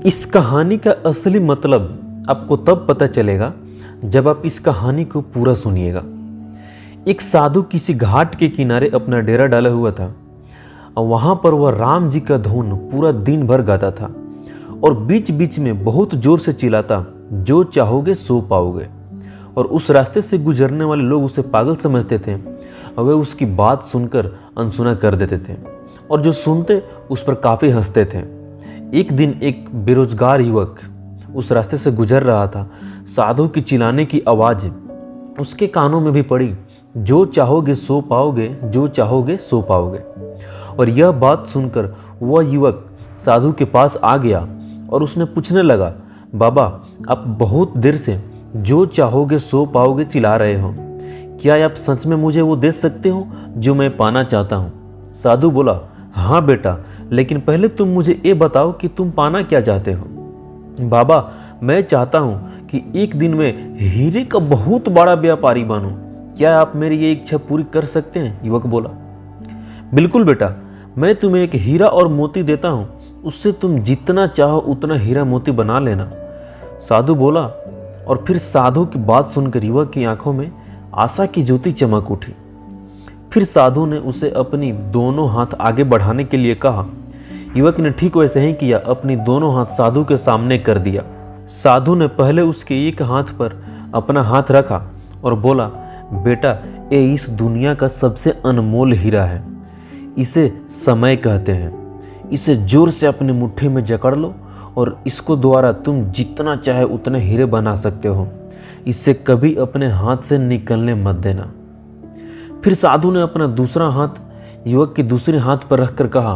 इस कहानी का असली मतलब आपको तब पता चलेगा जब आप इस कहानी को पूरा सुनिएगा। एक साधु किसी घाट के किनारे अपना डेरा डाला हुआ था और वहाँ पर वह राम जी का धुन पूरा दिन भर गाता था और बीच बीच में बहुत जोर से चिल्लाता, जो चाहोगे सो पाओगे। और उस रास्ते से गुजरने वाले लोग उसे पागल समझते थे और वे उसकी बात सुनकर अनसुना कर देते थे और जो सुनते उस पर काफ़ी हंसते थे। एक दिन एक बेरोजगार युवक उस रास्ते से गुजर रहा था। साधु की चिल्लाने की आवाज़ उसके कानों में भी पड़ी, जो चाहोगे सो पाओगे, जो चाहोगे सो पाओगे। और यह बात सुनकर वह युवक साधु के पास आ गया और उसने पूछने लगा, बाबा आप बहुत देर से जो चाहोगे सो पाओगे चिल्ला रहे हो, क्या आप सच में मुझे वो दे सकते हो जो मैं पाना चाहता हूँ? साधु बोला, हाँ बेटा, लेकिन पहले तुम मुझे ये बताओ कि तुम पाना क्या चाहते हो? बाबा मैं चाहता हूँ कि एक दिन में हीरे का बहुत बड़ा व्यापारी बनूं, क्या आप मेरी ये इच्छा पूरी कर सकते हैं? युवक बोला, बिल्कुल बेटा, मैं तुम्हें एक हीरा और मोती देता हूँ, उससे तुम जितना चाहो उतना हीरा मोती बना लेना। साधु बोला। और फिर साधु की बात सुनकर युवक की आंखों में आशा की ज्योति चमक उठी। फिर साधु ने उसे अपनी दोनों हाथ आगे बढ़ाने के लिए कहा। युवक ने ठीक वैसे ही किया, अपनी दोनों हाथ साधु के सामने कर दिया। साधु ने पहले उसके एक हाथ पर अपना हाथ रखा और बोला, बेटा ये इस दुनिया का सबसे अनमोल हीरा है, इसे समय कहते हैं। इसे जोर से अपनी मुट्ठी में जकड़ लो और इसको द्वारा तुम जितना चाहे उतने हीरे बना सकते हो। इससे कभी अपने हाथ से निकलने मत देना। फिर साधु ने अपना दूसरा हाथ युवक के दूसरे हाथ पर रखकर कहा,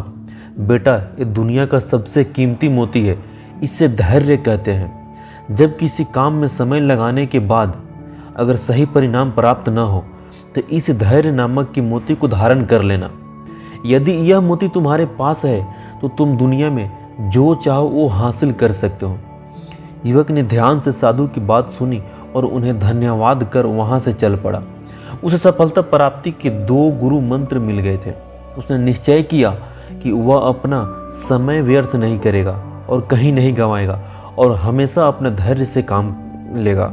बेटा ये दुनिया का सबसे कीमती मोती है, इसे धैर्य कहते हैं। जब किसी काम में समय लगाने के बाद अगर सही परिणाम प्राप्त न हो तो इस धैर्य नामक की मोती को धारण कर लेना। यदि यह मोती तुम्हारे पास है तो तुम दुनिया में जो चाहो वो हासिल कर सकते हो। युवक ने ध्यान से साधु की बात सुनी और उन्हें धन्यवाद कर वहां से चल पड़ा। उसे सफलता प्राप्ति के 2 गुरु मंत्र मिल गए थे। उसने निश्चय किया कि वह अपना समय व्यर्थ नहीं करेगा और कहीं नहीं गंवाएगा और हमेशा अपने धैर्य से काम लेगा।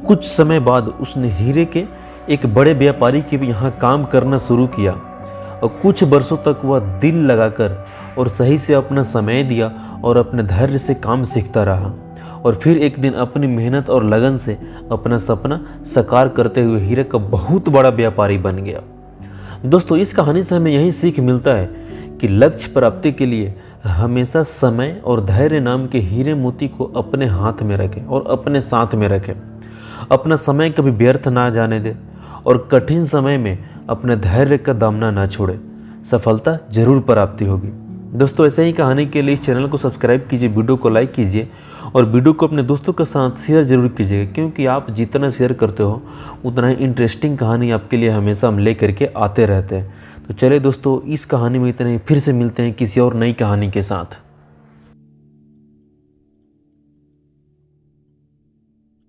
कुछ समय बाद उसने हीरे के एक बड़े व्यापारी के भी यहाँ काम करना शुरू किया और कुछ वर्षों तक वह दिल लगाकर और सही से अपना समय दिया और अपने धैर्य से काम सीखता रहा और फिर एक दिन अपनी मेहनत और लगन से अपना सपना साकार करते हुए हीरे का बहुत बड़ा व्यापारी बन गया। दोस्तों इस कहानी से हमें यही सीख मिलता है कि लक्ष्य प्राप्ति के लिए हमेशा समय और धैर्य नाम के हीरे मोती को अपने हाथ में रखें और अपने साथ में रखें। अपना समय कभी व्यर्थ ना जाने दे और कठिन समय में अपने धैर्य का दामना ना छोड़े। सफलता जरूर प्राप्ति होगी। दोस्तों ऐसे ही कहानी के लिए इस चैनल को सब्सक्राइब कीजिए, वीडियो को लाइक कीजिए और वीडियो को अपने दोस्तों के साथ शेयर जरूर कीजिएगा, क्योंकि आप जितना शेयर करते हो उतना ही इंटरेस्टिंग कहानी आपके लिए हमेशा हम ले करके आते रहते हैं। तो चलिए दोस्तों इस कहानी में इतना ही, फिर से मिलते हैं किसी और नई कहानी के साथ।